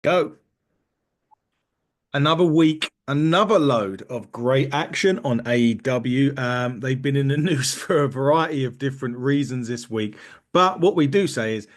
Go. Another week, another load of great action on AEW. They've been in the news for a variety of different reasons this week. But what we do say is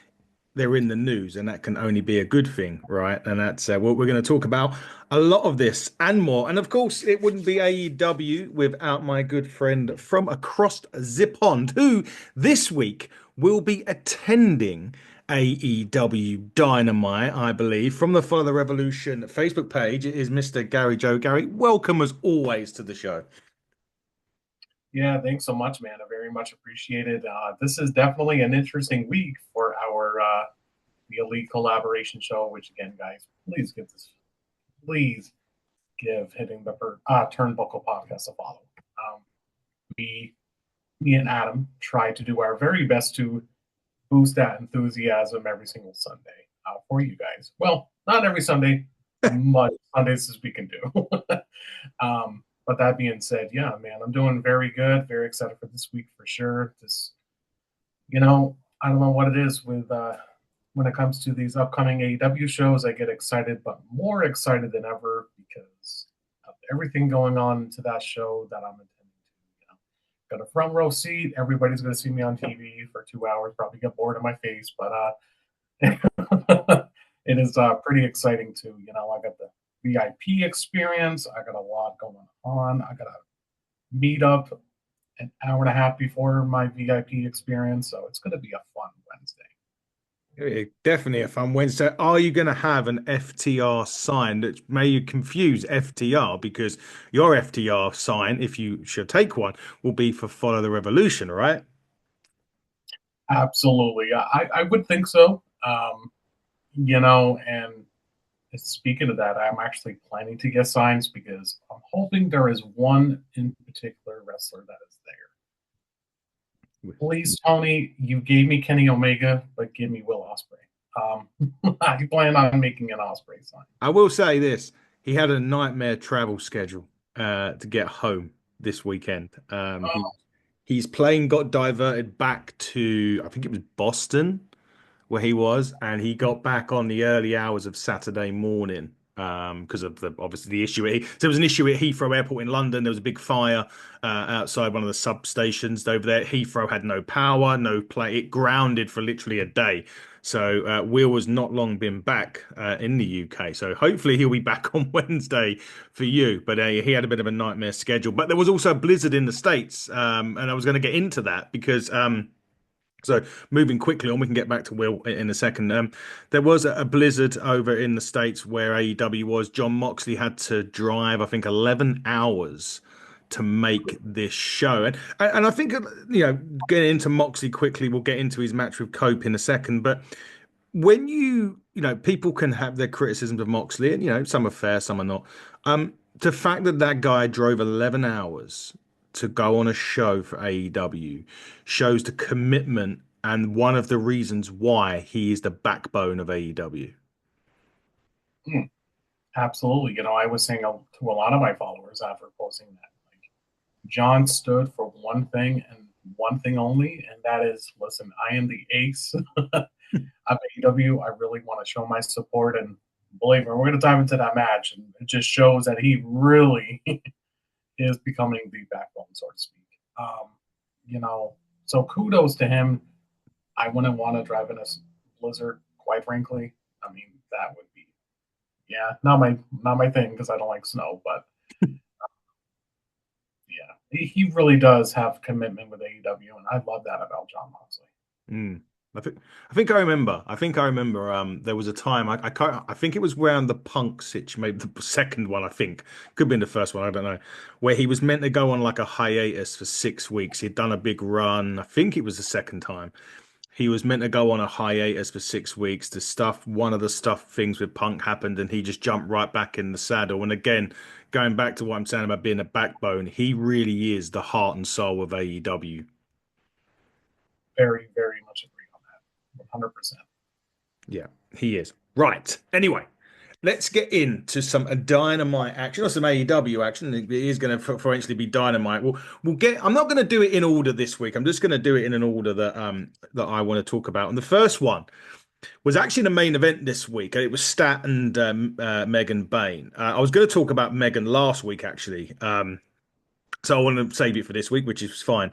they're in the news, and that can only be a good thing, right? And that's what we're going to talk about. A lot of this and more. And of course, it wouldn't be AEW without my good friend from across the pond, who this week will be attending AEW Dynamite, I believe, from the Follow the Revolution Facebook page. It is Mr. Gary Joe. Gary, welcome as always to the show. Yeah, thanks so much, man. I very much appreciate it. This is definitely an interesting week for our the Elite collaboration show. Which again, guys, please give hitting the Turnbuckle podcast a follow. Um, we, me and Adam, try to do our very best to boost that enthusiasm every single Sunday for you guys. Well, not every Sunday, much Sundays as we can do. But that being said, yeah, man, I'm doing very good. Very excited for this week for sure. I don't know what it is with when it comes to these upcoming AEW shows. I get excited, but more excited than ever because of everything going on to that show that I'm attending to. Got a front row seat. Everybody's going to see me on TV for 2 hours. Probably get bored of my face, but it is pretty exciting too. I got the VIP experience. I got a lot going on. I got to meet up an hour and a half before my VIP experience, so it's going to be a fun Wednesday. Definitely a fun Wednesday. Are you going to have an FTR sign that may you confuse FTR because your FTR sign, if you should take one, will be for Follow the Revolution, right? Absolutely, I would think so. And speaking of that, I'm actually planning to get signs because I'm hoping there is one in particular wrestler that is there. Please, Tony, you gave me Kenny Omega, but give me Will Ospreay. I plan on making an Ospreay sign. I will say this: he had a nightmare travel schedule to get home this weekend. His plane got diverted back to, I think it was Boston, where he was, and he got back on the early hours of Saturday morning because of the obviously the issue. So there was an issue at Heathrow Airport in London. There was a big fire outside one of the substations over there. Heathrow had no power, no play. It grounded for literally a day. So Will was not long been back in the UK. So hopefully he'll be back on Wednesday for you. But he had a bit of a nightmare schedule. But there was also a blizzard in the States, and I was going to get into that because. So moving quickly on, we can get back to Will in a second. There was a blizzard over in the States where AEW was. John Moxley had to drive, I think, 11 hours to make this show. And I think, getting into Moxley quickly, we'll get into his match with Cope in a second. But when people can have their criticisms of Moxley, and, some are fair, some are not. The fact that that guy drove 11 hours to go on a show for AEW shows the commitment and one of the reasons why he is the backbone of AEW. Mm, absolutely. I was saying to a lot of my followers after posting that, like, John stood for one thing and one thing only, and that is, listen, I am the ace of AEW. I really want to show my support, and believe me, we're going to dive into that match, and it just shows that he really is becoming the backbone, so to speak. You know, so kudos to him. I wouldn't want to drive in a blizzard, quite frankly. I mean, that would be, yeah, not my thing because I don't like snow. But yeah, he really does have commitment with AEW, and I love that about John Moxley. Mm. I think I remember. I think I remember. There was a time I can't. I think it was around the Punk sitch, maybe the second one. I think could be in the first one. I don't know. Where he was meant to go on like a hiatus for 6 weeks. He'd done a big run. I think it was the second time. He was meant to go on a hiatus for 6 weeks. One of the stuff things with Punk happened, and he just jumped right back in the saddle. And again, going back to what I'm saying about being a backbone, he really is the heart and soul of AEW. Very, very much agree on that. 100%. Yeah, he is. Right. Anyway, let's get into some dynamite action or some AEW action. It is going to eventually be dynamite. We'll get. I'm not going to do it in order this week. I'm just going to do it in an order that I want to talk about. And the first one was actually the main event this week. It was Stat and Megan Bain. I was going to talk about Megan last week, actually. So I want to save it for this week, which is fine.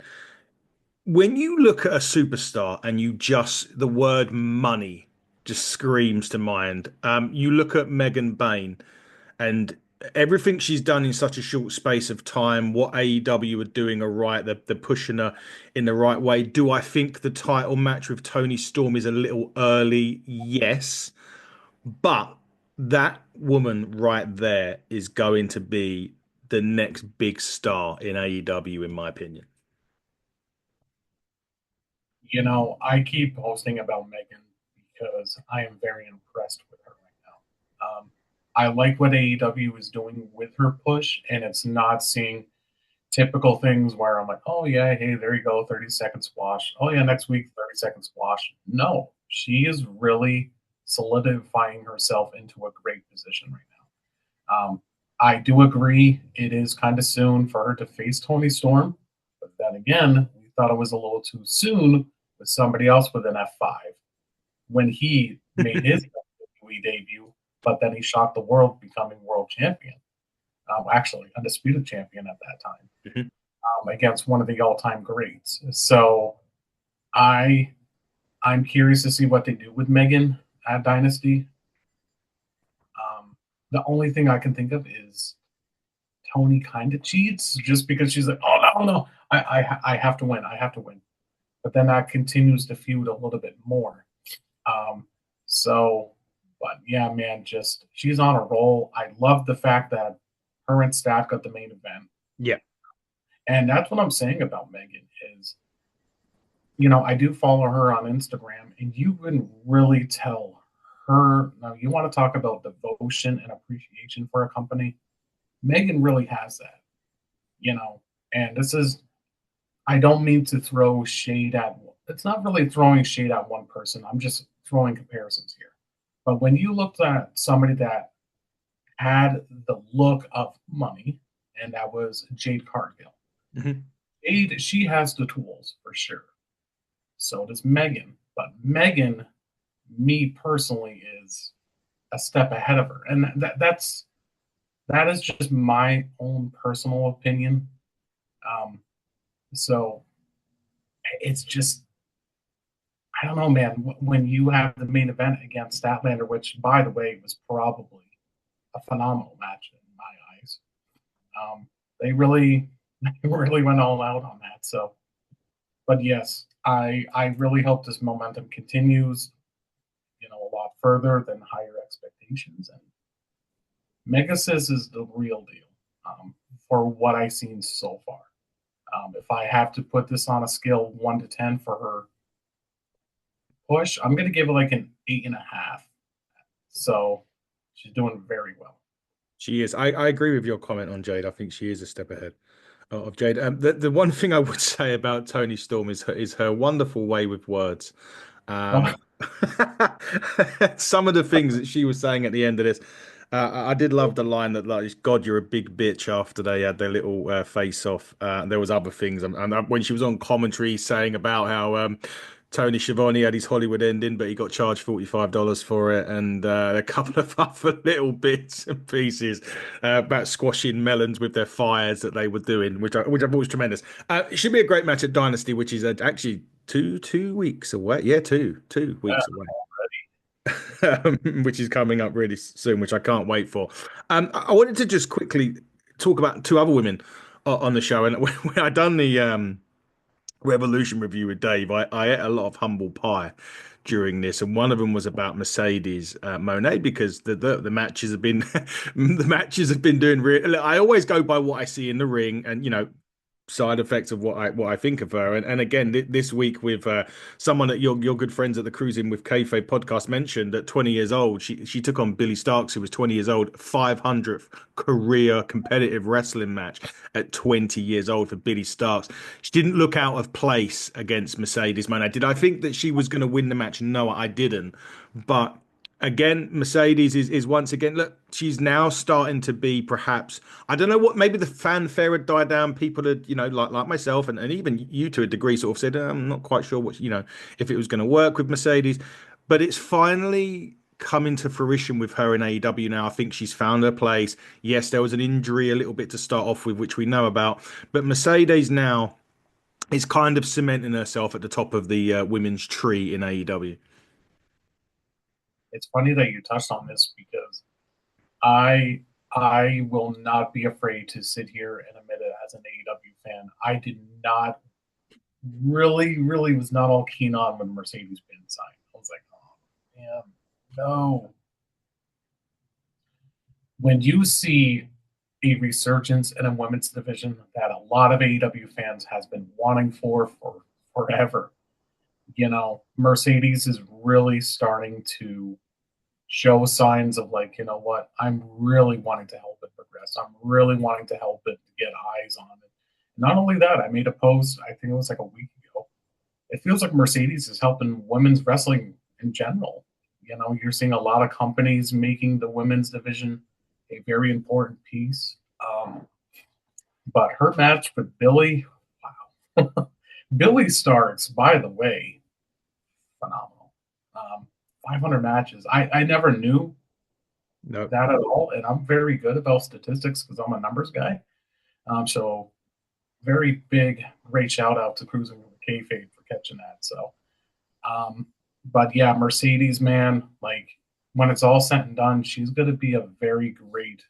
When you look at a superstar and you just, the word money just screams to mind. You look at Megan Bain and everything she's done in such a short space of time, what AEW are doing are right, they're pushing her in the right way. Do I think the title match with Tony Storm is a little early? Yes. But that woman right there is going to be the next big star in AEW, in my opinion. I keep posting about Megan because I am very impressed with her right now. I like what AEW is doing with her push, and it's not seeing typical things where I'm like, oh, yeah, hey, there you go, 30-second squash. Oh, yeah, next week, 30-second squash. No, she is really solidifying herself into a great position right now. I do agree it is kind of soon for her to face Tony Storm, but then again, we thought it was a little too soon with somebody else with an F5 when he made his WWE debut, but then he shocked the world becoming world champion, actually undisputed champion at that time, Mhm. against one of the all-time greats. So I I'm curious to see what they do with Megan at Dynasty. The only thing I can think of is Tony kind of cheats just because she's like, oh no, no, I have to win, I have to win. But then that continues to feud a little bit more. Um, so, but yeah, man, just she's on a roll. I love the fact that her and Stat got the main event, Yeah. and that's what I'm saying about Megan is, I do follow her on Instagram, and you can really tell her. Now, you want to talk about devotion and appreciation for a company. Megan really has that, you know, and this is I don't mean to throw shade at it's not really throwing shade at one person. I'm just throwing comparisons here. But when you looked at somebody that had the look of money, and that was Jade Cargill. Mhm. Jade, she has the tools for sure. So does Megan. But Megan, me personally, is a step ahead of her. And that is just my own personal opinion. Um, so it's just I don't know, man. When you have the main event against Statlander, which, by the way, was probably a phenomenal match in my eyes, they really, they really went all out on that. So, but yes, I really hope this momentum continues, a lot further than higher expectations. And Megasis is the real deal for what I've seen so far. If I have to put this on a scale 1 to 10 for her push, I'm going to give it like an 8.5. So she's doing very well. She is. I agree with your comment on Jade. I think she is a step ahead of Jade. The one thing I would say about Tony Storm is her wonderful way with words. Um, Oh, some of the things that she was saying at the end of this, I did love the line that like, "God, you're a big bitch." After they had their little face off, there was other things, and when she was on commentary saying about how Tony Schiavone had his Hollywood ending, but he got charged $45 for it, and a couple of other little bits and pieces about squashing melons with their fires that they were doing, which I thought was tremendous. It should be a great match at Dynasty, which is actually two weeks away. Yeah, two yeah, weeks away. Which is coming up really soon, which I can't wait for. I wanted to just quickly talk about two other women on the show, and when I done the Revolution review with Dave, I ate a lot of humble pie during this, and one of them was about Mercedes Monet because the matches have been the matches have been doing real. I always go by what I see in the ring, and side effects of what I think of her. And again, this week with someone that your good friends at the Cruising with Kayfabe podcast mentioned at 20 years old, she took on Billy Starks, who was 20 years old, 500th career competitive wrestling match at 20 years old for Billy Starks. She didn't look out of place against Mercedes Moné. Did I think that she was going to win the match? No, I didn't. But again, Mercedes is once again, look, she's now starting to be perhaps, I don't know what, maybe the fanfare had died down. People had, like myself and even you to a degree sort of said, I'm not quite sure if it was going to work with Mercedes. but it's finally coming to fruition with her in AEW now. I think she's found her place. Yes, there was an injury a little bit to start off with, which we know about, but Mercedes now is kind of cementing herself at the top of the women's tree in AEW. It's funny that you touched on this because I I will not be afraid to sit here and admit it as an AEW fan. I did not really was not all keen on when Mercedes Benz signed. I was like, oh man, no. When you see a resurgence in a women's division that a lot of AEW fans has been wanting for forever, Mercedes is really starting to show signs of like, you know what, I'm really wanting to help it progress. I'm really wanting to help it get eyes on it. Not only that, I made a post, I think it was like a week ago. It feels like Mercedes is helping women's wrestling in general. You're seeing a lot of companies making the women's division a very important piece. But her match with Billy, wow. Billy Starks, by the way, phenomenal. 500 matches. I never knew No. that at all, and I'm very good about statistics because I'm a numbers guy. So very big, great shout out to Cruising with Kayfabe for catching that. So, um, but yeah, Mercedes, man, like when it's all said and done, she's going to be a very great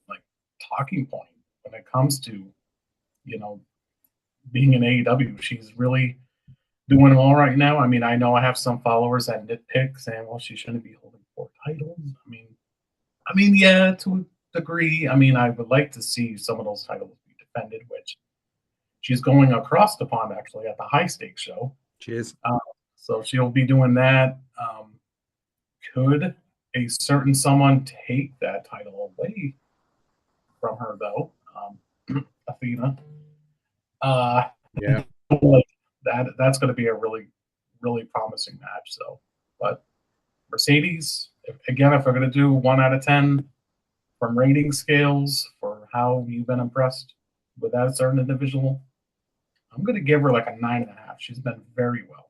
like talking point when it comes to you know being in AEW. She's really doing well right now. I mean, I know I have some followers that nitpick saying, "Well, she shouldn't be holding 4 titles." I mean, yeah, to a degree. I mean, I would like to see some of those titles be defended, which she's going across the pond actually at the high stakes show. Cheers. Uh, so she'll be doing that. Could a certain someone take that title away from her though? Athena. Uh, Yeah. like that's going to be a really promising match. So, but Mercedes, again, if we're going to do 1 out of 10 from rating scales for how you've been impressed with that certain individual, I'm going to give her like a 9.5. She's been very well,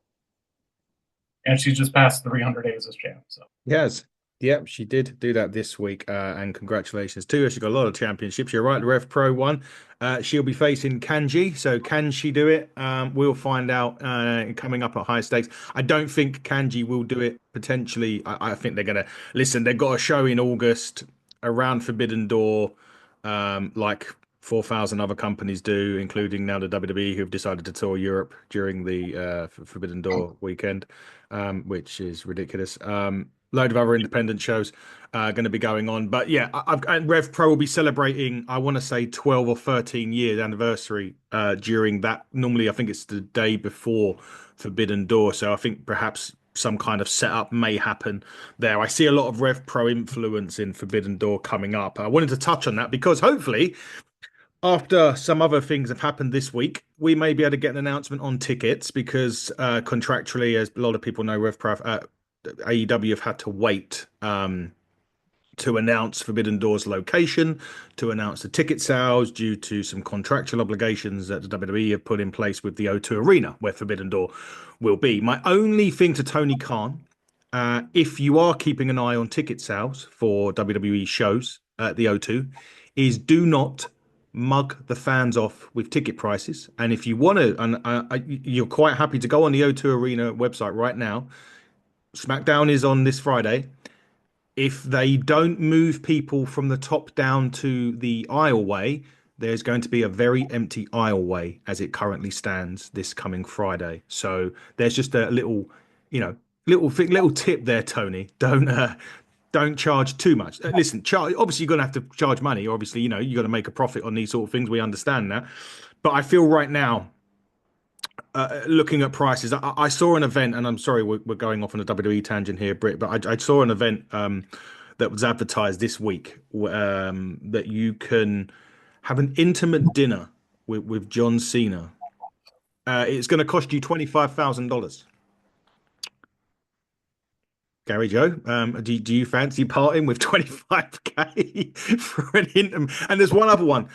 and she's just passed 300 days as champ. So Yes. Yep, she did do that this week, and congratulations to her. She got a lot of championships. You're right, the Rev Pro one. She'll be facing Kanji. So can she do it? We'll find out coming up at high stakes. I don't think Kanji will do it potentially. I think they're gonna listen. They've got a show in August around Forbidden Door, like 4,000 other companies do, including now the WWE, who've decided to tour Europe during the Forbidden Door weekend, which is ridiculous. Load of other independent shows going to be going on. But yeah, and Rev Pro will be celebrating, I want to say 12 or 13 years anniversary during that. Normally, I think it's the day before Forbidden Door. So I think perhaps some kind of setup may happen there. I see a lot of Rev Pro influence in Forbidden Door coming up. I wanted to touch on that because hopefully, after some other things have happened this week, we may be able to get an announcement on tickets because contractually, as a lot of people know, Rev Pro, AEW have had to wait to announce Forbidden Door's location, to announce the ticket sales due to some contractual obligations that the WWE have put in place with the O2 Arena, where Forbidden Door will be. My only thing to Tony Khan, if you are keeping an eye on ticket sales for WWE shows at the O2, is do not mug the fans off with ticket prices. And if you want to, and you're quite happy to go on the O2 Arena website right now. SmackDown is on this Friday. If they don't move people from the top down to the aisleway, there's going to be a very empty aisleway as it currently stands this coming Friday. So there's just a little, little tip there, Tony. Don't charge too much. Listen, obviously you're going to have to charge money. Obviously, you got to make a profit on these sort of things. We understand that, but I feel right now looking at prices, I saw an event, and I'm sorry we're going off on a WWE tangent here, Britt, but I saw an event that was advertised this week that you can have an intimate dinner with John Cena. It's going to cost you $25,000. Gary Joe, do you fancy parting with 25K for an interim? And there's one other one.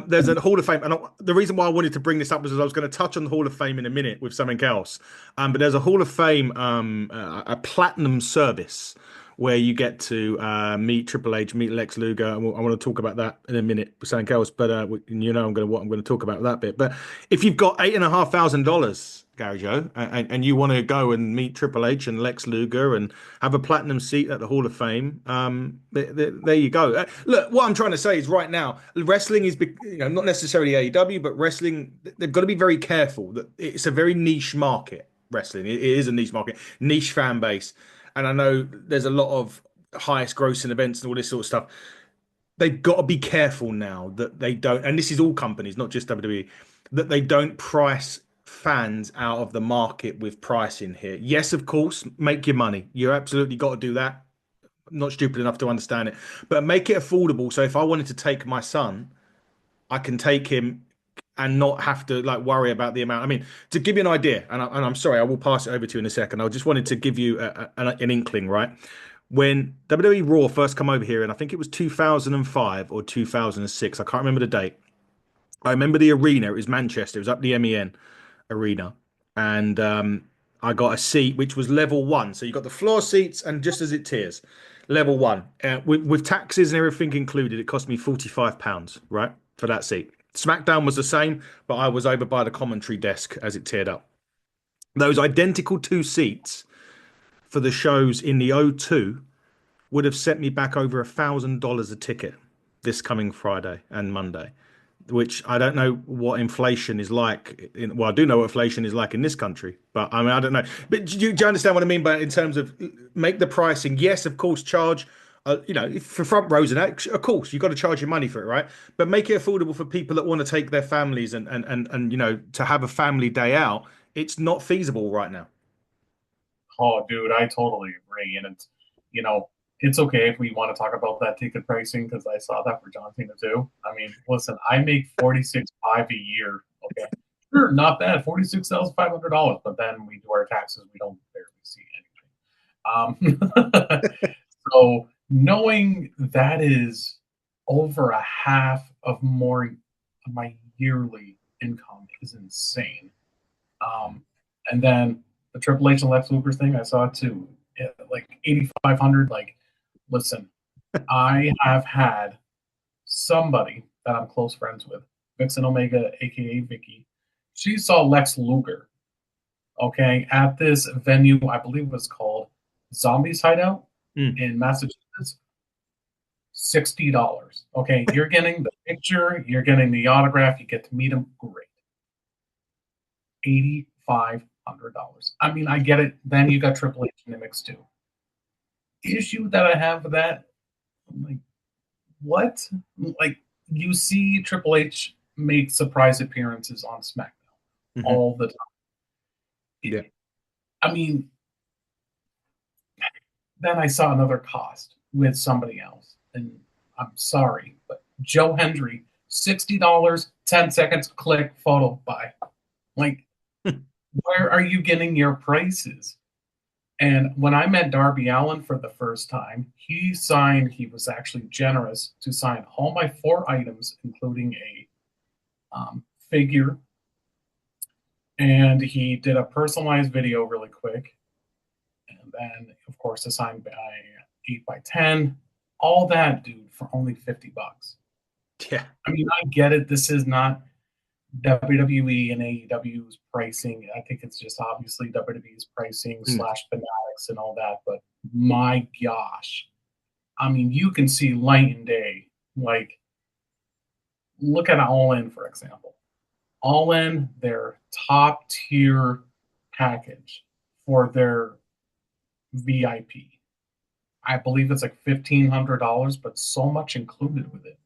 There's a Hall of Fame, and the reason why I wanted to bring this up was I was going to touch on the Hall of Fame in a minute with something else. But there's a Hall of Fame, a platinum service where you get to meet Triple H, meet Lex Luger. And I want to talk about that in a minute with something else. But I'm going to talk about that bit. But if you've got $8,500, Gary Joe, and you want to go and meet Triple H and Lex Luger and have a platinum seat at the Hall of Fame, there you go. Look, what I'm trying to say is right now, wrestling is, not necessarily AEW, but wrestling, they've got to be very careful that it's a very niche market. Wrestling, it is a niche market, niche fan base, and I know there's a lot of highest grossing events and all this sort of stuff. They've got to be careful now that they don't, and this is all companies, not just WWE, that they don't price fans out of the market with pricing here. Yes, of course, make your money. You absolutely got to do that. I'm not stupid enough to understand it, but make it affordable. So if I wanted to take my son, I can take him and not have to like worry about the amount. I mean, to give you an idea, and I'm sorry, I will pass it over to you in a second. I just wanted to give you an inkling, right? When WWE Raw first come over here, and I think it was 2005 or 2006, I can't remember the date. I remember the arena. It was Manchester. It was up the MEN arena, and I got a seat which was level one. So you got the floor seats, and just as it tiers, level one with taxes and everything included, it cost me £45, right, for that seat. SmackDown was the same, but I was over by the commentary desk as it tiered up. Those identical two seats for the shows in the O2 would have set me back over $1,000 a ticket this coming Friday and Monday, which I don't know what inflation is like. Well, I do know what inflation is like in this country, but I mean, I don't know. But do you understand what I mean by in terms of make the pricing? Yes, of course, charge. For front rows and that, of course, you've got to charge your money for it, right? But make it affordable for people that want to take their families and to have a family day out. It's not feasible right now. Oh, dude, I totally agree. And you know, it's okay if we want to talk about that ticket pricing because I saw that for John Cena too. I mean, listen, I make 46.5 a year. Okay, sure, not bad, $46,500. But then we do our taxes, we don't barely see anything. So knowing that is over a half of more of my yearly income is insane. Um, and then the Triple H and Lex Luger thing, I saw it too. Like 8,500. Like, listen, I have had somebody that I'm close friends with, Vixen Omega, aka Vicky. She saw Lex Luger, okay, at this venue, I believe it was called Zombies Hideout Mm. in Massachusetts. $60. Okay, you're getting the picture, you're getting the autograph, you get to meet him. Great. $8,500. I mean, I get it. Then you got Triple H in the mix too. Issue that I have with that, I'm like, what? Like, you see Triple H make surprise appearances on SmackDown Hmm. all the time. Yeah. I mean, then I saw another cost with somebody else, and I'm sorry, but Joe Hendry, $60, 10 seconds, click, photo, bye. Like, where are you getting your prices? And when I met Darby Allen for the first time, he was actually generous to sign all my 4 items, including a figure. And he did a personalized video really quick. And then, of course, a signed by 8x10. All that, dude, for only $50. Yeah. I mean, I get it. This is not WWE and AEW's pricing. I think it's just obviously WWE's pricing Mm. slash fanatics and all that. But my gosh, I mean, you can see light and day. Like, look at All In, for example. All In, their top tier package for their VIP. I believe it's like $1,500, but so much included with it.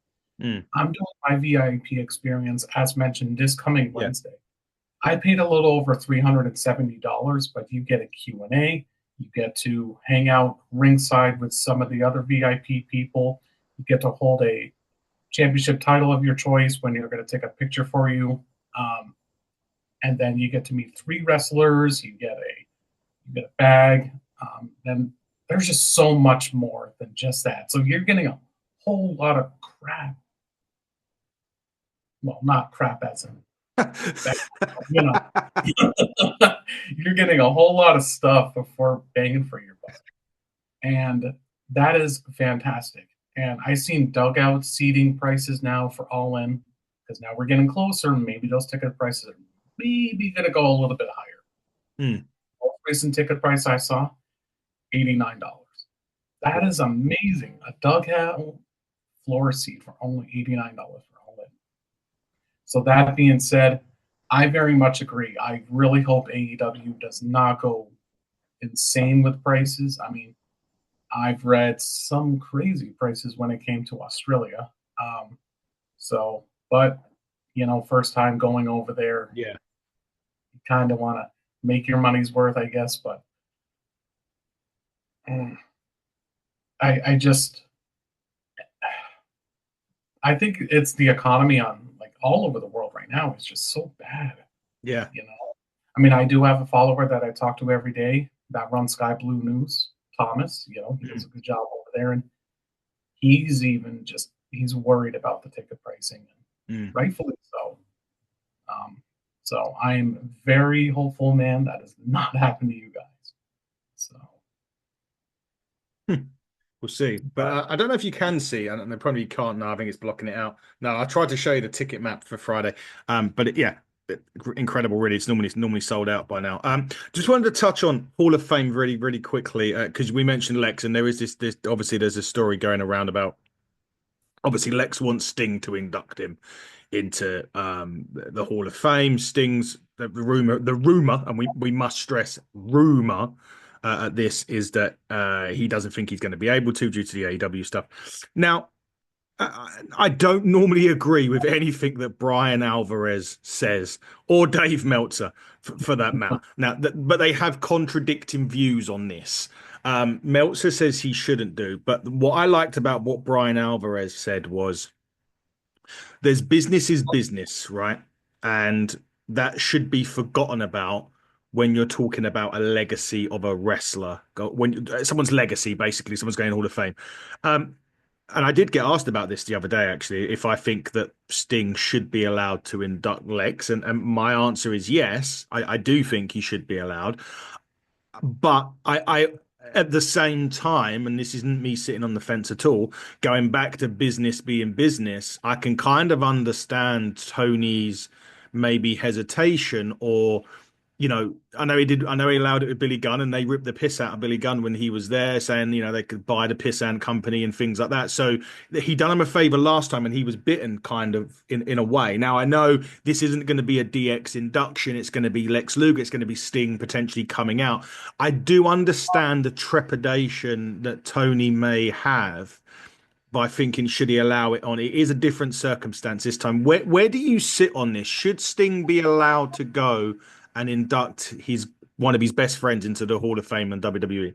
Mm. I'm doing my VIP experience, as mentioned, this coming Yeah. Wednesday. I paid a little over $370, but you get a Q&A. You get to hang out ringside with some of the other VIP people. You get to hold a championship title of your choice when you're going to take a picture for you. Um, and then you get to meet 3 wrestlers. You get a bag. Then there's just so much more than just that. So you're getting a whole lot of crap. Well, not crap as in bad, you know, you're getting a whole lot of stuff before banging for your buck. And that is fantastic. And I've seen dugout seating prices now for all in because now we're getting closer. Maybe those ticket prices are maybe going to go a little bit higher. Hmm. Most recent ticket price I saw, $89. That is amazing. A dugout floor seat for only $89 for all in. So that being said, I very much agree. I really hope AEW does not go insane with prices. I mean, I've read some crazy prices when it came to Australia. So, but first time going over there, Yeah. you kind of want to make your money's worth, I guess. But I just, I think it's the economy on like all over the world right now is just so bad. Yeah. You know, I mean, I do have a follower that I talk to every day that runs Sky Blue News, Thomas. He does a good job over there, and he's worried about the ticket pricing, and Mm. rightfully so. Um, so I'm very hopeful, man, that does not happen to you guys. So, We'll see. But but I don't know if you can see, and they probably can't now. I think it's blocking it out. No, I tried to show you the ticket map for Friday. Yeah, incredible. Really, it's normally sold out by now. Just wanted to touch on Hall of Fame really, really quickly because we mentioned Lex, and there is this obviously there's a story going around about obviously Lex wants Sting to induct him into the Hall of Fame. Sting's the rumor, and we must stress rumor at this is that he doesn't think he's going to be able to due to the AEW stuff. Now, I don't normally agree with anything that Brian Alvarez says or Dave Meltzer, for that matter. Now, but they have contradicting views on this. Meltzer says he shouldn't do, but what I liked about what Brian Alvarez said was there's business is business, right? And that should be forgotten about when you're talking about a legacy of a wrestler. When someone's legacy, basically, someone's going Hall of Fame. Um, and I did get asked about this the other day, actually, if I think that Sting should be allowed to induct Lex. And my answer is yes, I do think he should be allowed. But at the same time, and this isn't me sitting on the fence at all, going back to business being business, I can kind of understand Tony's maybe hesitation or I know he allowed it with Billy Gunn and they ripped the piss out of Billy Gunn when he was there, saying, they could buy the piss and company and things like that. So he done him a favor last time and he was bitten kind of in a way. Now I know this isn't going to be a DX induction, it's going to be Lex Luger, it's going to be Sting potentially coming out. I do understand the trepidation that Tony may have by thinking should he allow it on. It is a different circumstance this time. Where do you sit on this? Should Sting be allowed to go and induct his one of his best friends into the Hall of Fame in WWE?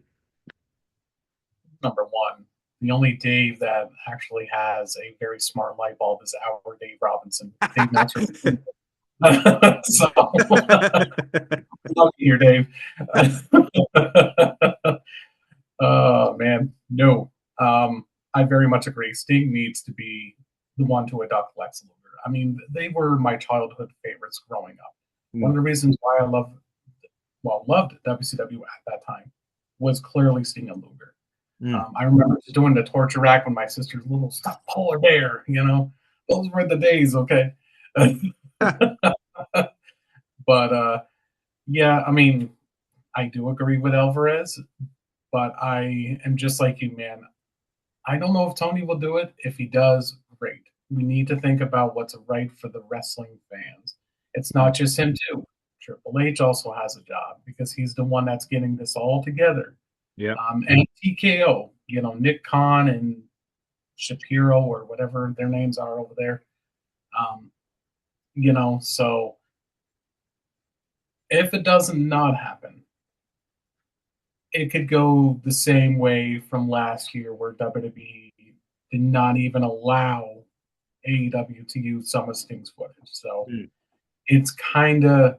number one, the only Dave that actually has a very smart light bulb is our Dave Robinson. Dave Meltzer. So, love you here, Dave. Oh man, no. I very much agree. Sting needs to be the one to adopt Lex Luger. I mean, they were my childhood favorites growing up. One of the reasons why I loved WCW at that time was clearly Sting and Luger. Mm. I remember just doing the torture rack when my sister's little stuffed polar bear. Those were the days. Okay, but yeah, I mean, I do agree with Alvarez, but I am just like you, man. I don't know if Tony will do it. If he does, great. We need to think about what's right for the wrestling fans. It's not just him, too. Triple H also has a job because he's the one that's getting this all together. Yeah. And TKO, Nick Khan and Shapiro or whatever their names are over there. So if it doesn't not happen, it could go the same way from last year where WWE did not even allow AEW to use some of Sting's footage. So Mm. it's kind of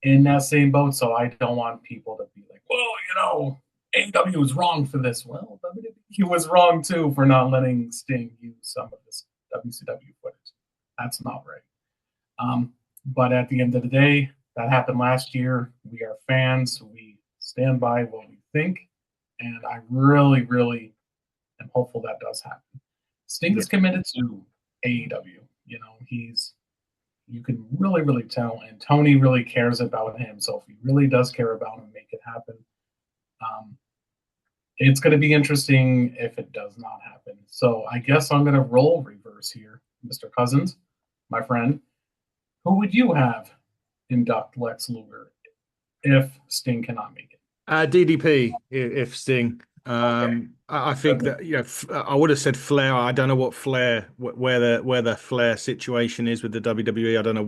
in that same boat. So I don't want people to be like, well, AEW was wrong for this. Well, WWE was wrong too for not letting Sting use some of this WCW footage. That's not right. But at the end of the day, that happened last year. We are fans. We stand by what we think. And I really, really am hopeful that does happen. Sting Yeah. is committed to AEW. You know, you can really, really tell. And Tony really cares about him. So if he really does care about him, make it happen. Um, it's going to be interesting if it does not happen. So I guess I'm going to roll reverse here, Mr. Cousins, my friend. Who would you have induct Lex Luger if Sting cannot make it? DDP if Sting. Okay. I think that I would have said Flair. I don't know what Flair where the Flair situation is with the WWE. I don't know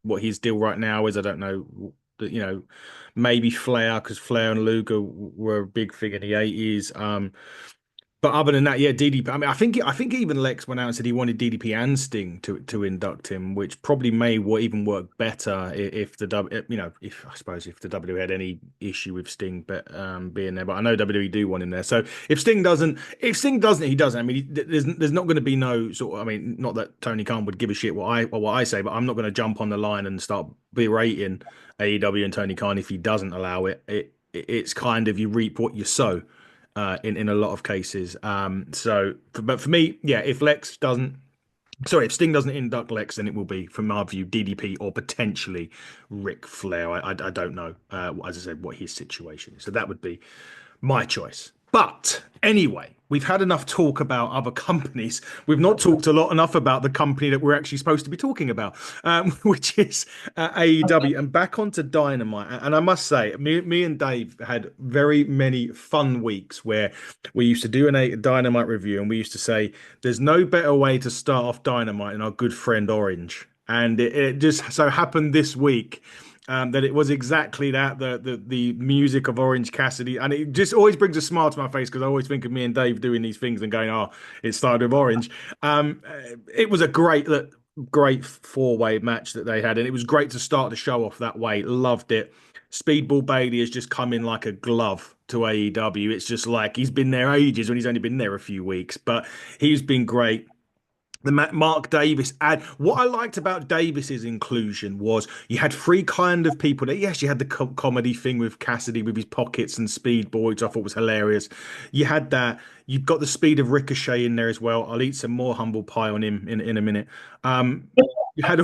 what his deal right now is. I don't know maybe Flair because Flair and Luger were a big thing in the 80s. But other than that, yeah, DDP. I mean, I think even Lex went out and said he wanted DDP and Sting to induct him, which probably may even work better if the if I suppose if the WWE had any issue with Sting being there. But I know WWE do want him there. So if Sting doesn't, he doesn't. I mean, there's not going to be no sort of. I mean, not that Tony Khan would give a shit what I say, but I'm not going to jump on the line and start berating AEW and Tony Khan if he doesn't allow it. It's kind of you reap what you sow in a lot of cases. But for me, yeah, if Sting doesn't induct Lex, then it will be, from my view, DDP or potentially Ric Flair. I don't know, as I said, what his situation is. So that would be my choice. But anyway, we've had enough talk about other companies. We've not talked a lot enough about the company that we're actually supposed to be talking about, which is AEW. And back onto Dynamite. And I must say, me and Dave had very many fun weeks where we used to do a Dynamite review, and we used to say, "There's no better way to start off Dynamite than our good friend Orange." And it just so happened this week that it was exactly that the music of Orange Cassidy, and it just always brings a smile to my face because I always think of me and Dave doing these things and going, "Oh, it started with Orange." It was a great four-way match that they had, and it was great to start the show off that way. Loved it. Speedball Bailey has just come in like a glove to AEW. It's just like he's been there ages when he's only been there a few weeks, but he's been great. The Mark Davis ad. What I liked about Davis's inclusion was you had three kind of people. That yes, you had the comedy thing with Cassidy with his pockets and Speedball, which I thought was hilarious. You had that. You've got the speed of Ricochet in there as well. I'll eat some more humble pie on him in a minute. Um, you had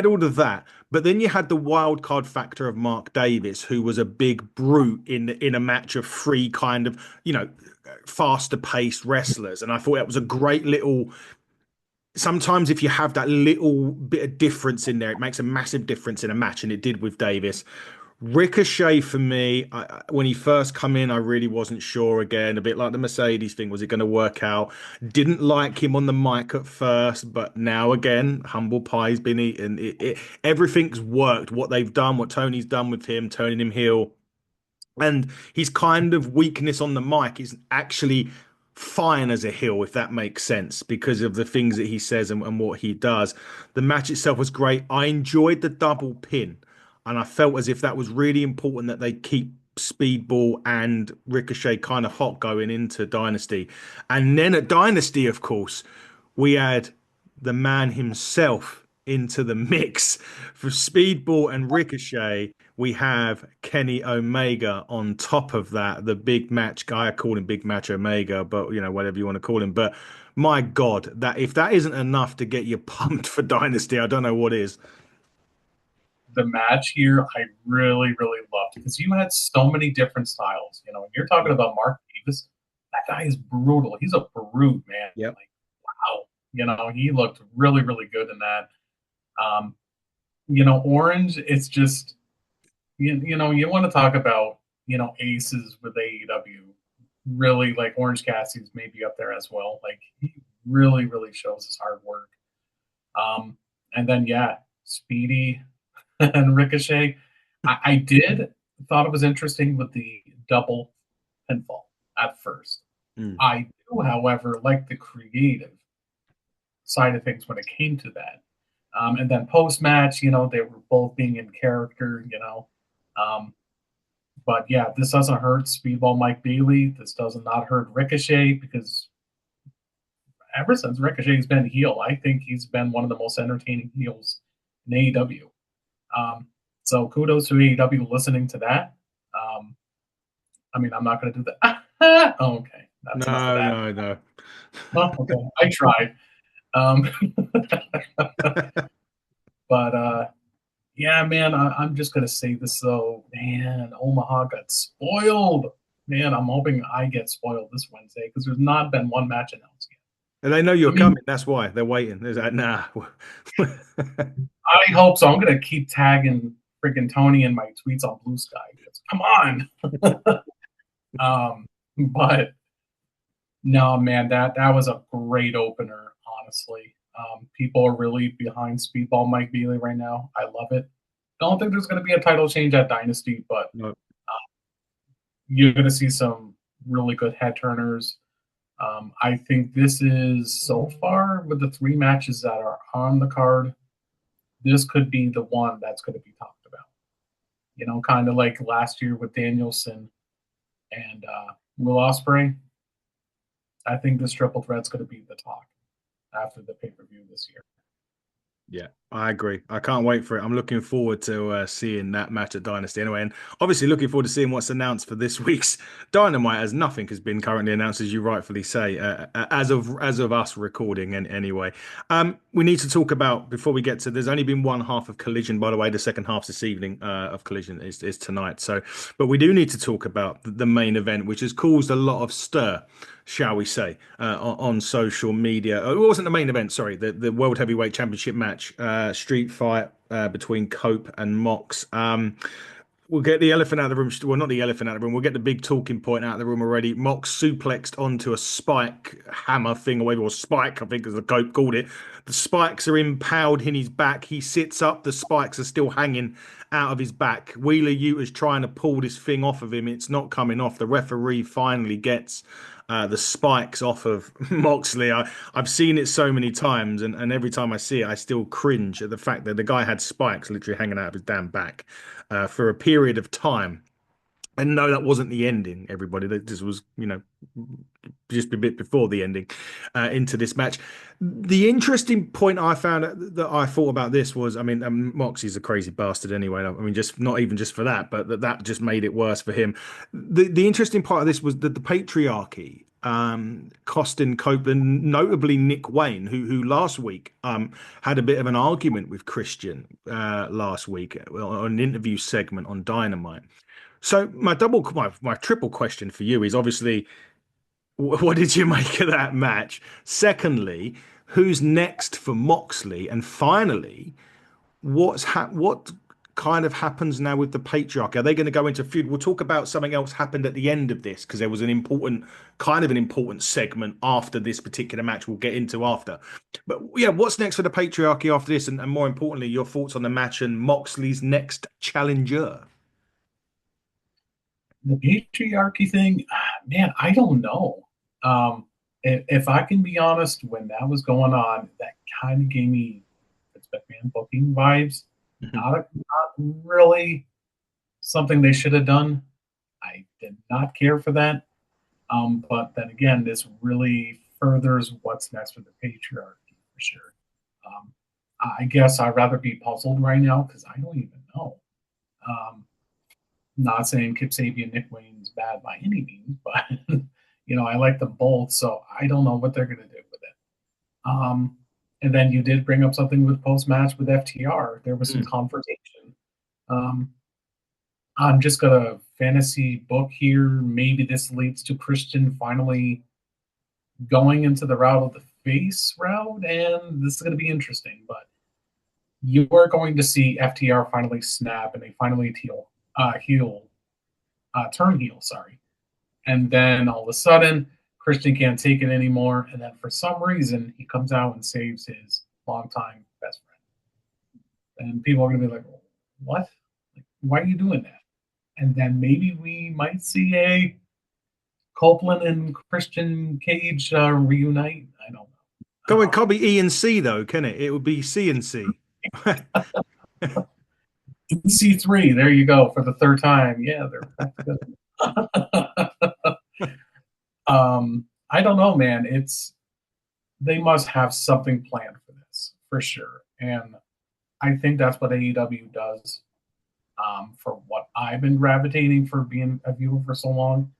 all of that, but then you had the wild card factor of Mark Davis, who was a big brute in a match of three kind of faster paced wrestlers, and I thought that was a great little sometimes if you have that little bit of difference in there, it makes a massive difference in a match, and it did with Davis. Ricochet for me, when he first come in, I really wasn't sure again, a bit like the Mercedes thing. Was it going to work out? Didn't like him on the mic at first, but now again, humble pie's been eaten. Everything's worked. What they've done, what Tony's done with him, turning him heel. And his kind of weakness on the mic is actually fine as a heel, if that makes sense, because of the things that he says and what he does. The match itself was great. I enjoyed the double pin, and I felt as if that was really important that they keep Speedball and Ricochet kind of hot going into Dynasty. And then at Dynasty, of course, we had the man himself into the mix for Speedball and Ricochet. We have Kenny Omega on top of that, the big match guy. I call him Big Match Omega, but whatever you want to call him. But my God, that if that isn't enough to get you pumped for Dynasty, I don't know what is. The match here, I really, really loved because you had so many different styles. You know, when you're talking about Mark Davis, that guy is brutal. He's a brute, man. Yep. Like, wow. You know, he looked really, really good in that. Um, you know, Orange, it's just, you want to talk about, aces with AEW. Really, like Orange Cassidy's maybe up there as well. Like, he really, really shows his hard work. And then, yeah, Speedy and Ricochet. I did thought it was interesting with the double pinfall at first. Mm. I do, however, like the creative side of things when it came to that. And then post match, they were both being in character, um, But yeah, this doesn't hurt Speedball Mike Bailey. This does not hurt Ricochet because ever since Ricochet's been heel, I think he's been one of the most entertaining heels in AEW. Um, so kudos to AEW listening to that. Um, I mean, I'm not going to do that. Oh, okay, that's enough of No, that. no, no. Oh, okay, I tried. Um, but yeah, man, I'm just gonna say this though, man. Omaha got spoiled. Man, I'm hoping I get spoiled this Wednesday because there's not been one match announced yet. And they know you're I mean, coming. That's why they're waiting. There's like, nah. I hope so. I'm gonna keep tagging freaking Tony in my tweets on Blue Sky. Come on. But no, man, that was a great opener. Honestly, people are really behind Speedball Mike Beasley right now. I love it. Don't think there's going to be a title change at Dynasty, but No. you're going to see some really good head turners. I think this is so far with the three matches that are on the card. This could be the one that's going to be talked about. You know, kind of like last year with Danielson and Will Ospreay. I think this triple threat's going to be the talk after the pay per view this year. Yeah, I agree. I can't wait for it. I'm looking forward to seeing that match at Dynasty anyway. And obviously looking forward to seeing what's announced for this week's Dynamite, as nothing has been currently announced, as you rightfully say, as of us recording and anyway. We need to talk about before we get to there's only been one half of Collision, by the way. The second half this evening of Collision is tonight. So but we do need to talk about the main event, which has caused a lot of stir, shall we say, on social media. Oh, it wasn't the main event, sorry, the World Heavyweight Championship match, street fight between Cope and Mox. We'll get the elephant out of the room. Well, not the elephant out of the room. We'll get the big talking point out of the room already. Mox suplexed onto a spike hammer thing, or whatever, or spike, I think, as the Cope called it. The spikes are impaled in his back. He sits up. The spikes are still hanging out of his back. Wheeler Yuta's trying to pull this thing off of him. It's not coming off. The referee finally gets the spikes off of Moxley. I've seen it so many times, and every time I see it, I still cringe at the fact that the guy had spikes literally hanging out of his damn back for a period of time. And no, that wasn't the ending, everybody. This was, just a bit before the ending into this match. The interesting point I found that I thought about this was, I mean, Moxie's a crazy bastard anyway. I mean, just not even just for that, but that just made it worse for him. The interesting part of this was that the patriarchy costing Copeland, notably Nick Wayne, who last week had a bit of an argument with Christian last week on an interview segment on Dynamite. So my triple question for you is obviously, what did you make of that match? Secondly, who's next for Moxley? And finally, what kind of happens now with the patriarchy? Are they going to go into feud? We'll talk about something else happened at the end of this because there was an important segment after this particular match we'll get into after. But yeah, what's next for the patriarchy after this? And more importantly, your thoughts on the match and Moxley's next challenger. The patriarchy thing, man, I don't know. Um, if I can be honest, when that was going on, that kind of gave me Vince McMahon booking vibes. Not really something they should have done. I did not care for that. But then again, this really furthers what's next for the patriarchy for sure. Um, I guess I'd rather be puzzled right now because I don't even know. Um, Not saying Kip Sabian, Nick Wayne's bad by any means, but I like them both, so I don't know what they're going to do with it. And then you did bring up something with post match with FTR. There was some Mm. confrontation. Um, I'm just gonna fantasy book here. Maybe this leads to Christian finally going into the route of the face route, and this is going to be interesting. But you are going to see FTR finally snap, and they finally turn heel. Sorry, and then all of a sudden Christian can't take it anymore, and then for some reason he comes out and saves his longtime best friend, and people are going to be like, "What? Like, why are you doing that?" And then maybe we might see a Copeland and Christian Cage reunite. I don't know. It can't be E and C though, can it? It would be C and C. C3, there you go for the third time. Yeah, they're back together. I don't know, man. It's they must have something planned for this for sure, and I think that's what AEW does. For what I've been gravitating for being a viewer for so long,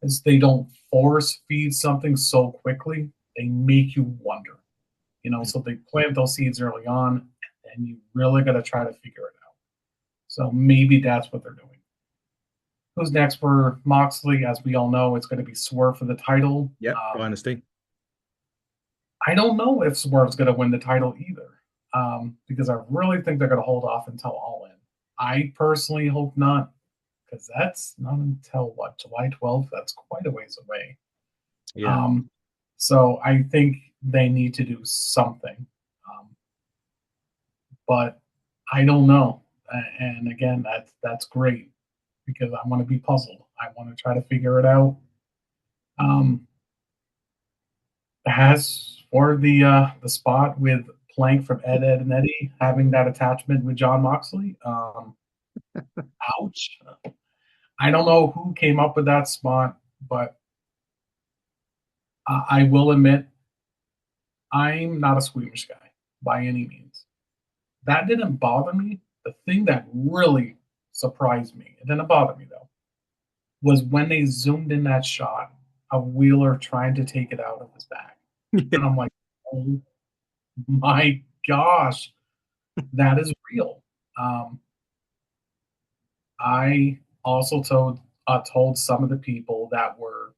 is they don't force feed something so quickly. They make you wonder, So they plant those seeds early on, and you really got to try to figure it out. So maybe that's what they're doing. Who's next for Moxley? As we all know, it's going to be Swerve for the title. Yep, Dynasty. I don't know if Swerve's going to win the title either, because I really think they're going to hold off until All In. I personally hope not, because that's not until what, July 12th? That's quite a ways away. Yeah. Um, so I think they need to do something, but I don't know. And again, that's great because I want to be puzzled. I want to try to figure it out. Um, as for the spot with Plank from Ed, Ed, and Eddie having that attachment with John Moxley, ouch. I don't know who came up with that spot, but I will admit I'm not a squeamish guy by any means. That didn't bother me. The thing that really surprised me, it didn't bother me though, was when they zoomed in that shot of Wheeler trying to take it out of his back. And I'm like, oh my gosh, that is real. Um, I also told some of the people that were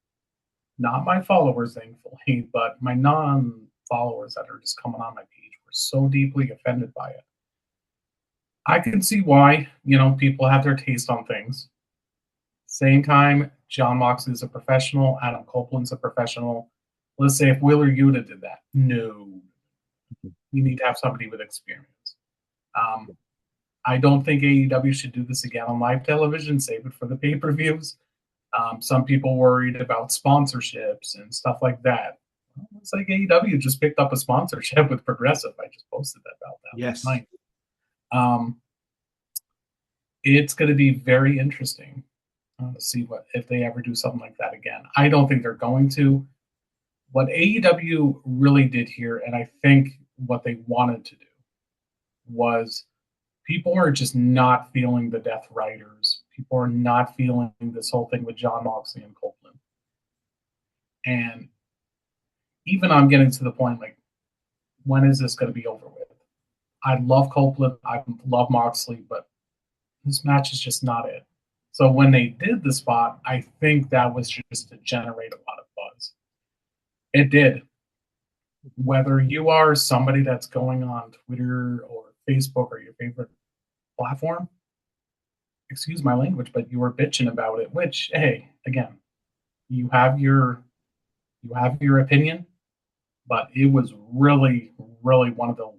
not my followers, thankfully, but my non-followers that are just coming on my page were so deeply offended by it. I can see why, people have their taste on things. Same time, John Moxley is a professional, Adam Copeland's a professional. Let's say if Wheeler Yuta did that. No, you need to have somebody with experience. Um, I don't think AEW should do this again on live television, save it for the pay per views. Some people worried about sponsorships and stuff like that. Well, it's like AEW just picked up a sponsorship with Progressive. I just posted about that last Yes. night. It's going to be very interesting to see what if they ever do something like that again. I don't think they're going to. What AEW really did here, and I think what they wanted to do, was people are just not feeling the Death Riders. People are not feeling this whole thing with John Moxley and Copeland. And even I'm getting to the point like, when is this going to be over with? I love Copeland. I love Moxley, but this match is just not it. So when they did the spot, I think that was just to generate a lot of buzz. It did. Whether you are somebody that's going on Twitter or Facebook or your favorite platform, excuse my language, but you were bitching about it, which, hey, again, you have your opinion, but it was really, really one of the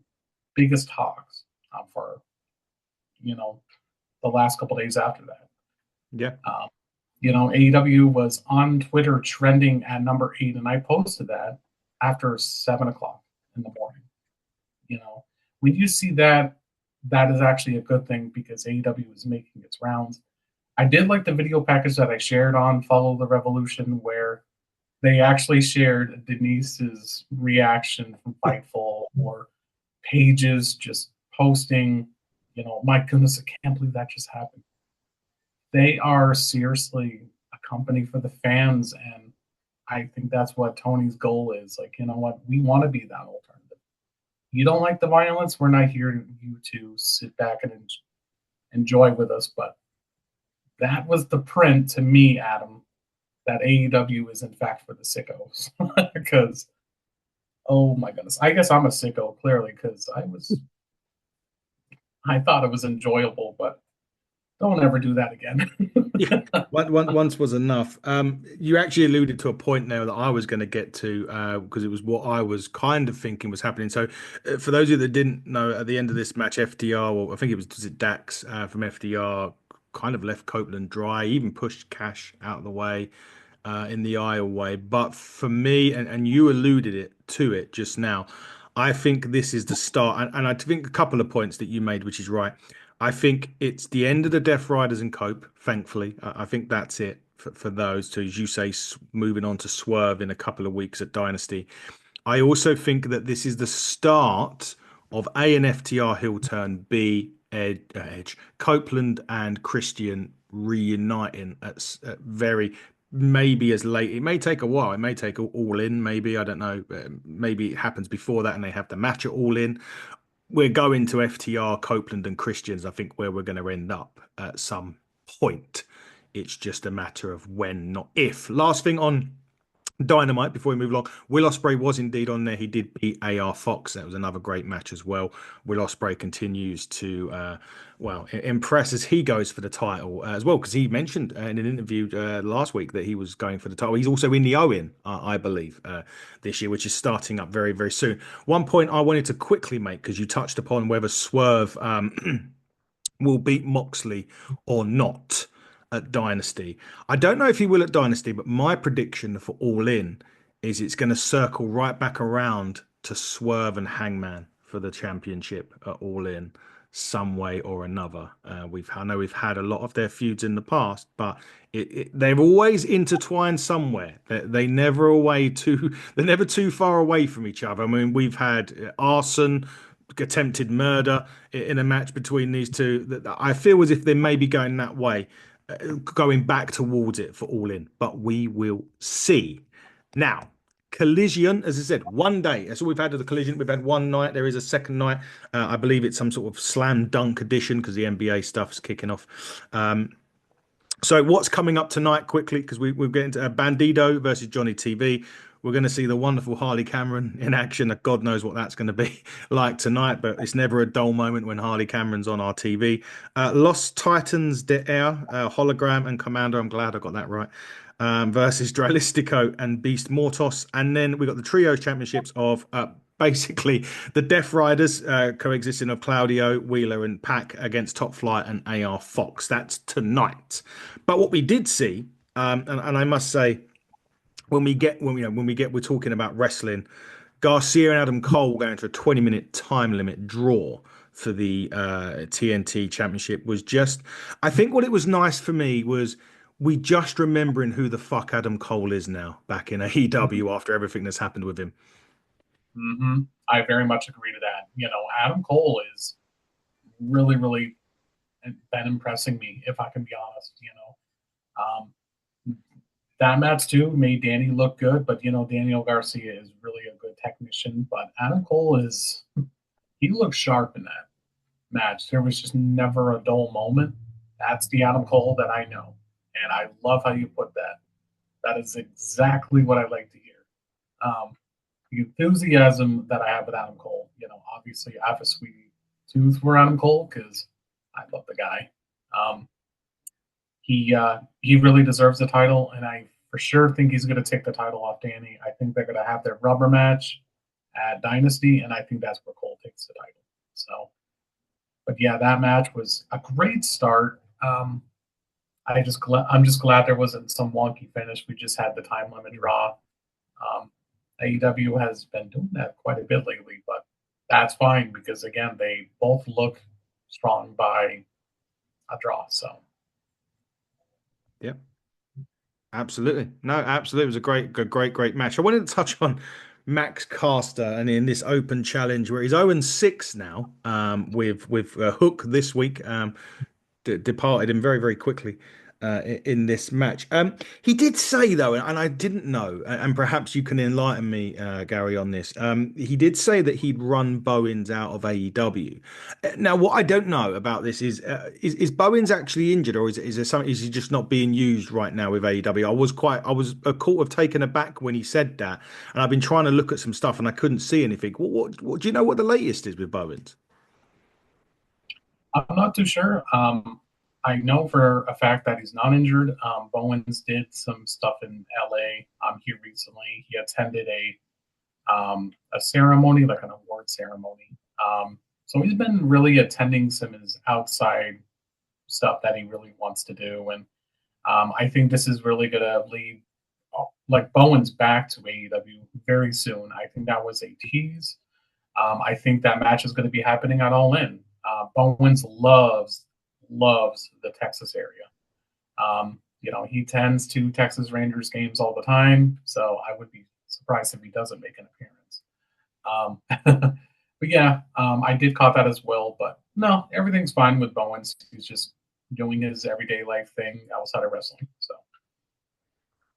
biggest talks for the last couple of days after that. Yeah. AEW was on Twitter trending at number 8, and I posted that after 7 o'clock in the morning. When you see that, that is actually a good thing because AEW is making its rounds. I did like the video package that I shared on Follow the Revolution, where they actually shared Denise's reaction from Fightful or Pages just posting, my goodness, I can't believe that just happened. They are seriously a company for the fans, and I think that's what Tony's goal is. Like, you know what? We want to be that alternative. You don't like the violence, we're not here you to sit back and enjoy with us, but that was the print to me, Adam, that AEW is in fact for the sickos. Because, oh my goodness, I guess I'm a sicko clearly because I thought it was enjoyable, but don't ever do that again. Yeah, once was enough. You actually alluded to a point there that I was going to get to because it was what I was kind of thinking was happening. So, for those of you that didn't know, at the end of this match, FDR, or I think was it Dax from FDR, kind of left Copeland dry, even pushed Cash out of the way in the aisle way. But for me, and you alluded to it just now, I think this is the start, and I think a couple of points that you made, which is right. I think it's the end of the Death Riders and Cope, thankfully. I think that's it for those two. As you say, moving on to Swerve in a couple of weeks at Dynasty. I also think that this is the start of A, an FTR heel turn, B, Edge, Copeland and Christian reuniting at very, maybe as late. It may take a while. It may take all in, maybe. I don't know. Maybe it happens before that and they have the match at all in. We're going to FTR, Copeland, and Christians, I think, where we're going to end up at some point. It's just a matter of when, not if. Last thing on Dynamite before we move along. Will Ospreay was indeed on there. He did beat AR Fox. That was another great match as well. Will Ospreay continues to, impress as he goes for the title as well, because he mentioned in an interview last week that he was going for the title. He's also in the Owen, I believe, this year, which is starting up very, very soon. One point I wanted to quickly make, because you touched upon whether Swerve will beat Moxley or not at Dynasty. I don't know if he will at Dynasty, but my prediction for All In is it's going to circle right back around to Swerve and Hangman for the championship at All In, some way or another. I know we've had a lot of their feuds in the past, but they're always intertwined somewhere. They never away too. They're never too far away from each other. I mean, we've had arson, attempted murder in a match between these two. That I feel as if they may be going that way, going back towards it for All In, but we will see. Now, Collision, as I said, one day. That's all we've had of the Collision. We've had one night. There is a second night. I believe it's some sort of slam dunk edition because the NBA stuff's kicking off. So what's coming up tonight quickly, because we're getting to Bandido versus Johnny TV. We're going to see the wonderful Harley Cameron in action. God knows what that's going to be like tonight, but it's never a dull moment when Harley Cameron's on our TV. Los Titans de Air, Hologram and Commander. I'm glad I got that right. Versus Dralistico and Beast Mortos. And then we got the Trios Championships of basically the Death Riders coexisting of Claudio, Wheeler, and Pac against Top Flight and AR Fox. That's tonight. But what we did see, and I must say, we're talking about wrestling, Garcia and Adam Cole going to a 20-minute time limit draw for the TNT Championship was just. I think what it was nice for me was we just remembering who the fuck Adam Cole is now back in AEW after everything that's happened with him. Mm-hmm. I very much agree to that. Adam Cole is really, really been impressing me, if I can be honest. That match too made Danny look good, but Daniel Garcia is really a good technician. But Adam Cole he looks sharp in that match. There was just never a dull moment. That's the Adam Cole that I know, and I love how you put that. That is exactly what I like to hear. The enthusiasm that I have with Adam Cole. Obviously I have a sweet tooth for Adam Cole because I love the guy. He really deserves the title, and I for sure think he's going to take the title off Danny. I think they're going to have their rubber match at Dynasty, and I think that's where Cole takes the title. So, but yeah, that match was a great start. I'm just glad there wasn't some wonky finish. We just had the time limit draw. AEW has been doing that quite a bit lately, but that's fine because again, they both look strong by a draw. So. Yeah, absolutely. No, absolutely. It was a great match. I wanted to touch on Max Caster and in this open challenge where he's 0-6 now, with Hook this week. Departed him very, very quickly in this match. He did say, though, and I didn't know, and perhaps you can enlighten me, Gary, on this. He did say that he'd run Bowens out of AEW. Now, what I don't know about this is Bowens actually injured, or is there something? Is he just not being used right now with AEW? I was caught of taken aback when he said that, and I've been trying to look at some stuff and I couldn't see anything. What do you know? What the latest is with Bowens? I'm not too sure. I know for a fact that he's not injured. Bowens did some stuff in LA here recently. He attended a ceremony, like an award ceremony. So he's been really attending some of his outside stuff that he really wants to do. And I think this is really going to lead like Bowens back to AEW very soon. I think that was a tease. I think that match is going to be happening at All In. Bowens loves the Texas area. He tends to Texas Rangers games all the time, so I would be surprised if he doesn't make an appearance. But yeah, I did caught that as well. But no, everything's fine with Bowens. He's just doing his everyday life thing outside of wrestling. So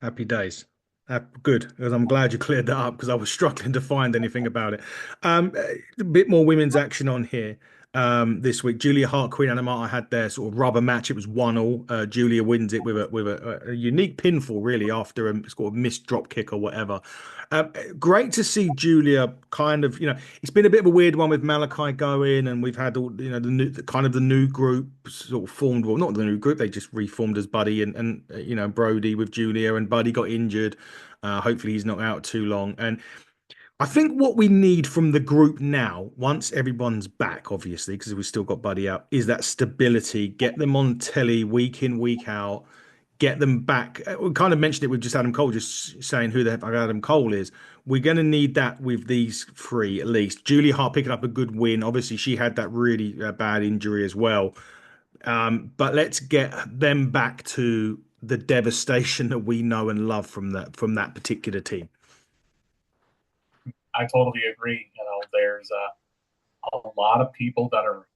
Happy days. Good, because I'm glad you cleared that up because I was struggling to find anything about it. A bit more women's action on here this week. Julia Hart, Queen Anamata had their sort of rubber match. It was 1-1. Julia wins it with a unique pinfall, really, after a sort of missed drop kick or whatever. Great to see Julia kind of, it's been a bit of a weird one with Malachi going, and we've had all, the new group sort of formed. Well, not the new group, they just reformed as Buddy and Brody with Julia, and Buddy got injured. Hopefully he's not out too long. And I think what we need from the group now, once everyone's back, obviously, because we've still got Buddy out, is that stability. Get them on telly week in, week out. Get them back. We kind of mentioned it with just Adam Cole, just saying who the heck Adam Cole is. We're going to need that with these three at least. Julia Hart picking up a good win. Obviously, she had that really bad injury as well. But let's get them back to the devastation that we know and love from that particular team. I totally agree. There's a lot of people that are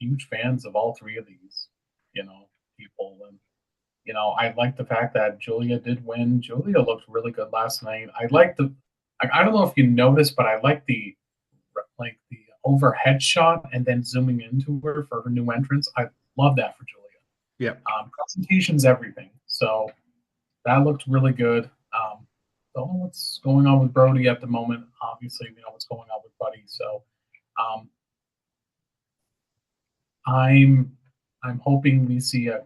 huge fans of all three of these people, and I like the fact that Julia did win. Julia looked really good last night. I like I don't know if you noticed, but I like the overhead shot and then zooming into her for her new entrance. I love that for Julia. Yeah. Presentation's everything. So that looked really good. Don't know what's going on with Brody at the moment. Obviously, we know what's going on with Buddy. So um, I'm hoping we see a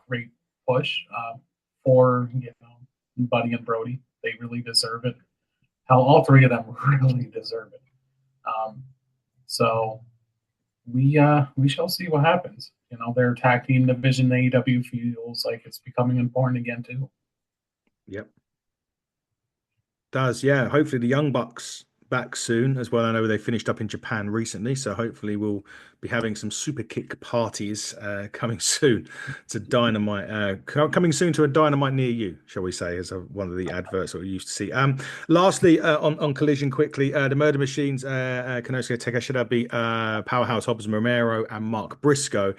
great push for Buddy and Brody. They really deserve it. Hell, all three of them really deserve it. Um, so we shall see what happens. Their tag team division AEW feels like it's becoming important again too. Yep. Does, yeah. Hopefully the Young Bucks back soon as well. I know they finished up in Japan recently, so hopefully we'll be having some super kick parties coming soon to Dynamite. Coming soon to a Dynamite near you, shall we say, as one of the adverts that we used to see. Lastly, on Collision quickly, the Murder Machines, Konosuke Takeshita beat Powerhouse Hobbs Romero and Mark Briscoe.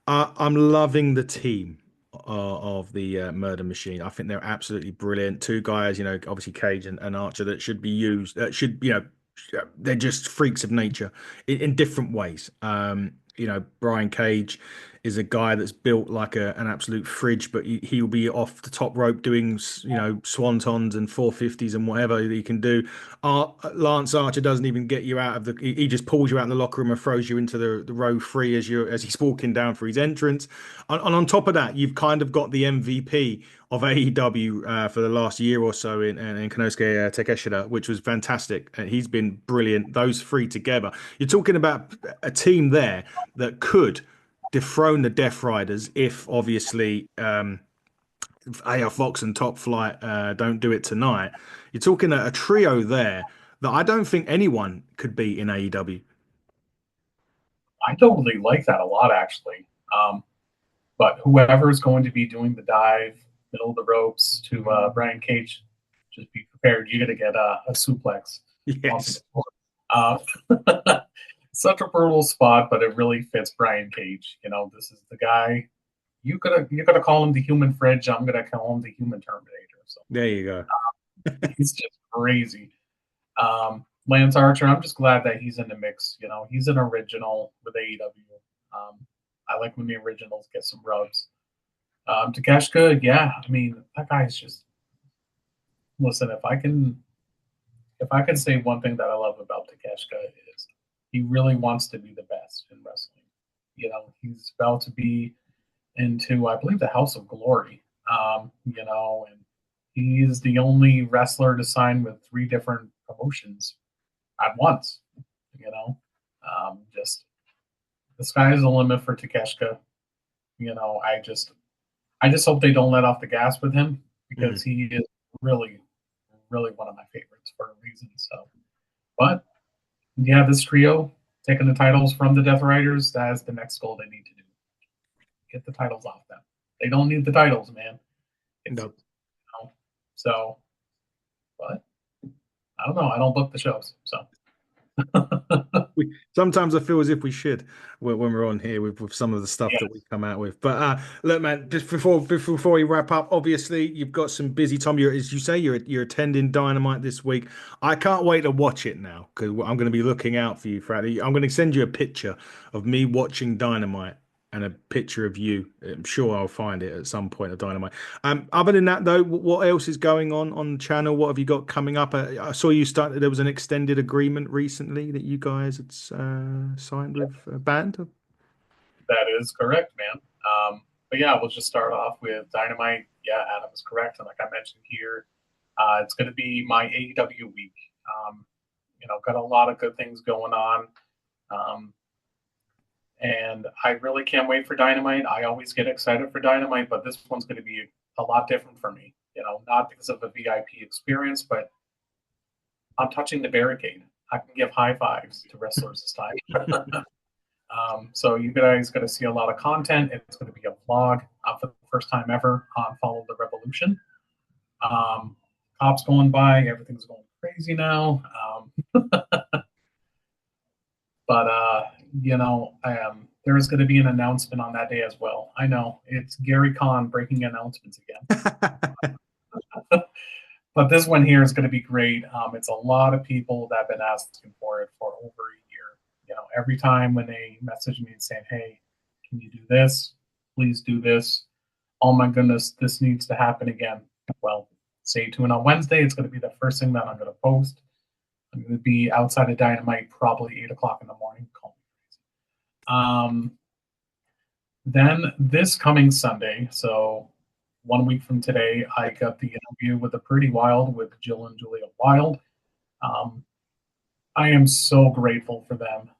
I'm loving the team of the Murder Machine. I think they're absolutely brilliant. Two guys, obviously Cage and Archer, that should be used. They're just freaks of nature in different ways. Brian Cage is a guy that's built like an absolute fridge, but he'll be off the top rope doing, swantons and 450s and whatever he can do. Lance Archer doesn't even get you out of he just pulls you out in the locker room and throws you into the row free as he's walking down for his entrance. And on top of that, you've kind of got the MVP of AEW for the last year or so in Konosuke Takeshita, which was fantastic. And he's been brilliant. Those three together. You're talking about a team there that could dethrone the Death Riders if obviously AR Fox and Top Flight don't do it tonight. You're talking a trio there that I don't think anyone could beat in AEW. I totally like that a lot, actually. But whoever is going to be doing the dive, middle of the ropes to Brian Cage, just be prepared. You're going to get a suplex. Yes. Uh, such a brutal spot, but it really fits Brian Cage. This is the guy. You're gonna call him the human fridge. I'm gonna call him the human Terminator. So There you go. he's just crazy. Lance Archer, I'm just glad that he's in the mix. He's an original with AEW. I like when the originals get some rubs. Takeshita, yeah, I mean that guy's just. Listen, if I can say one thing that I love about Takeshita is he really wants to be the best in wrestling. He's about to be into, I believe, the House of Glory. And he's the only wrestler to sign with three different promotions at once. Just the sky is the limit for Takeshita. I just hope they don't let off the gas with him because he is really, really one of my favorites for a reason. So, but yeah, this trio, taking the titles from the Death Riders. That is the next goal they need to do. Get the titles off them. They don't need the titles, man. It's No. you know, so, but I don't know. I don't book the shows, so Sometimes I feel as if we should when we're on here with some of the stuff yeah, that we come out with. But look, man, just before we wrap up, obviously you've got some busy time. You're, as you say, you're attending Dynamite this week. I can't wait to watch it now because I'm going to be looking out for you, Friday. I'm going to send you a picture of me watching Dynamite and a picture of you. I'm sure I'll find it at some point of Dynamite. Other than that, though, what else is going on the channel? What have you got coming up? I saw you started. There was an extended agreement recently that you guys had signed with a band. that is correct, man. But yeah, we'll just start off with Dynamite. Yeah, Adam is correct, and like I mentioned here, it's going to be my AEW week. Um, got a lot of good things going on. Um, and I really can't wait for Dynamite. I always get excited for Dynamite, but this one's going to be a lot different for me. Not because of the VIP experience, but I'm touching the barricade. I can give high fives to wrestlers this time. So you guys going to see a lot of content. It's going to be a vlog for the first time ever on Follow the Revolution. Um, Cops going by, everything's going crazy now. But there is going to be an announcement on that day as well. I know it's Gary Kahn breaking announcements again, but this one here is going to be great. It's a lot of people that have been asking for it for over a year. Every time when they message me saying, "Hey, can you do this? Please do this." Oh my goodness, this needs to happen again. Well, stay tuned on Wednesday. It's going to be the first thing that I'm going to post. I'm going to be outside of Dynamite probably 8 o'clock in the morning. Call me crazy. Then this coming Sunday, so 1 week from today, I got the interview with the Pretty Wild with Jill and Julia Wild. Um, I am so grateful for them.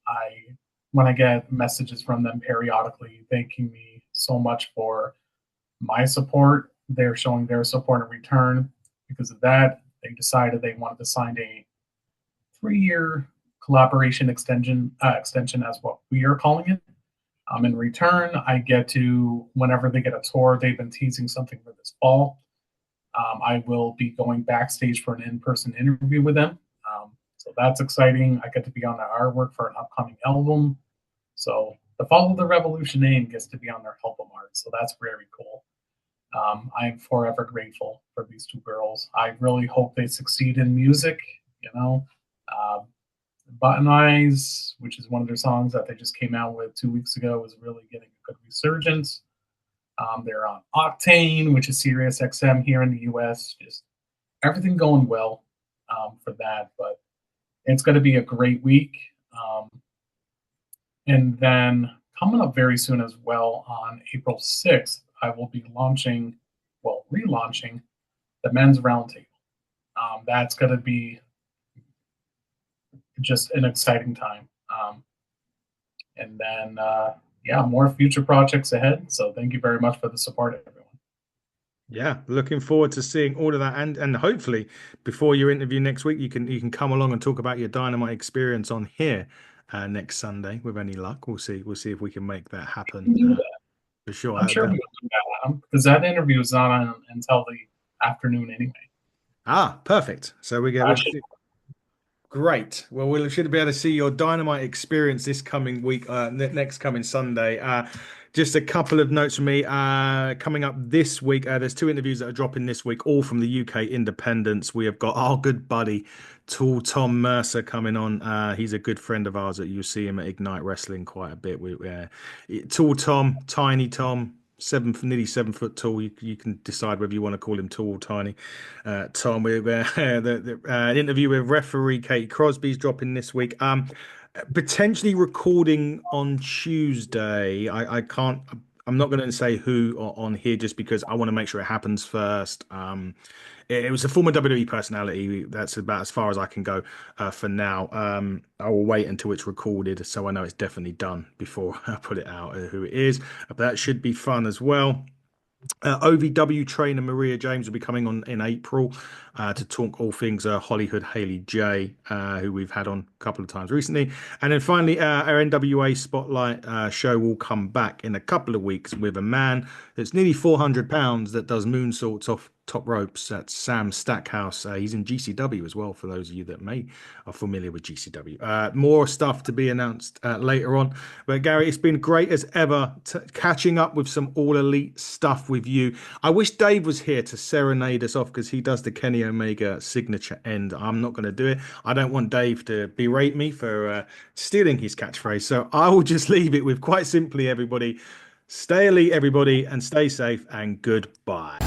I when I get messages from them periodically thanking me so much for my support, they're showing their support in return. Because of that, they decided they wanted to sign a 3-year collaboration extension, as what we are calling it. In return, I get to, whenever they get a tour, they've been teasing something for this fall. I will be going backstage for an in-person interview with them. So that's exciting. I get to be on the artwork for an upcoming album. So the Follow the Revolution name gets to be on their album art. So that's very cool. I am forever grateful for these two girls. I really hope they succeed in music. Uh, Button Eyes, which is one of their songs that they just came out with 2 weeks ago, is really getting a good resurgence. They're on Octane, which is Sirius XM here in the US. Just everything going well for that. But it's going to be a great week. And then coming up very soon as well on April 6th, I will be relaunching the Men's Roundtable. That's going to be just an exciting time. And then, more future projects ahead. So thank you very much for the support, everyone. Yeah, looking forward to seeing all of that, and hopefully before your interview next week, you can come along and talk about your Dynamite experience on here next Sunday. With any luck, we'll see if we can make that happen for sure. I'm sure we will do that, Adam, because that interview is not on until the afternoon anyway. Perfect. So we get. Actually, Great. Well, we should be able to see your Dynamite experience this coming week, next coming Sunday. Just a couple of notes from me. Coming up this week, there's two interviews that are dropping this week, all from the UK independents. We have got our good buddy, Tall Tom Mercer, coming on. He's a good friend of ours that you'll see him at Ignite Wrestling quite a bit. Tall Tom, Tiny Tom. Nearly 7 foot tall. You can decide whether you want to call him tall or tiny. Tom, with the interview with referee Katie Crosby's dropping this week. Potentially recording on Tuesday. I can't. I'm not going to say who on here just because I want to make sure it happens first. It was a former WWE personality. That's about as far as I can go for now. I will wait until it's recorded so I know it's definitely done before I put it out who it is. But that should be fun as well. OVW trainer Maria James will be coming on in April to talk all things Hollywood Haley J, who we've had on a couple of times recently. And then finally, our NWA Spotlight show will come back in a couple of weeks with a man that's nearly 400 pounds that does moonsaults off top ropes. That's Sam Stackhouse. He's in GCW as well, for those of you that may are familiar with GCW. More stuff to be announced later on. But Gary, it's been great as ever catching up with some all elite stuff with you. I wish Dave was here to serenade us off because he does the Kenny Omega signature end. I'm not going to do it. I don't want Dave to berate me for stealing his catchphrase. So I will just leave it with quite simply, everybody, stay elite, everybody, and stay safe and goodbye.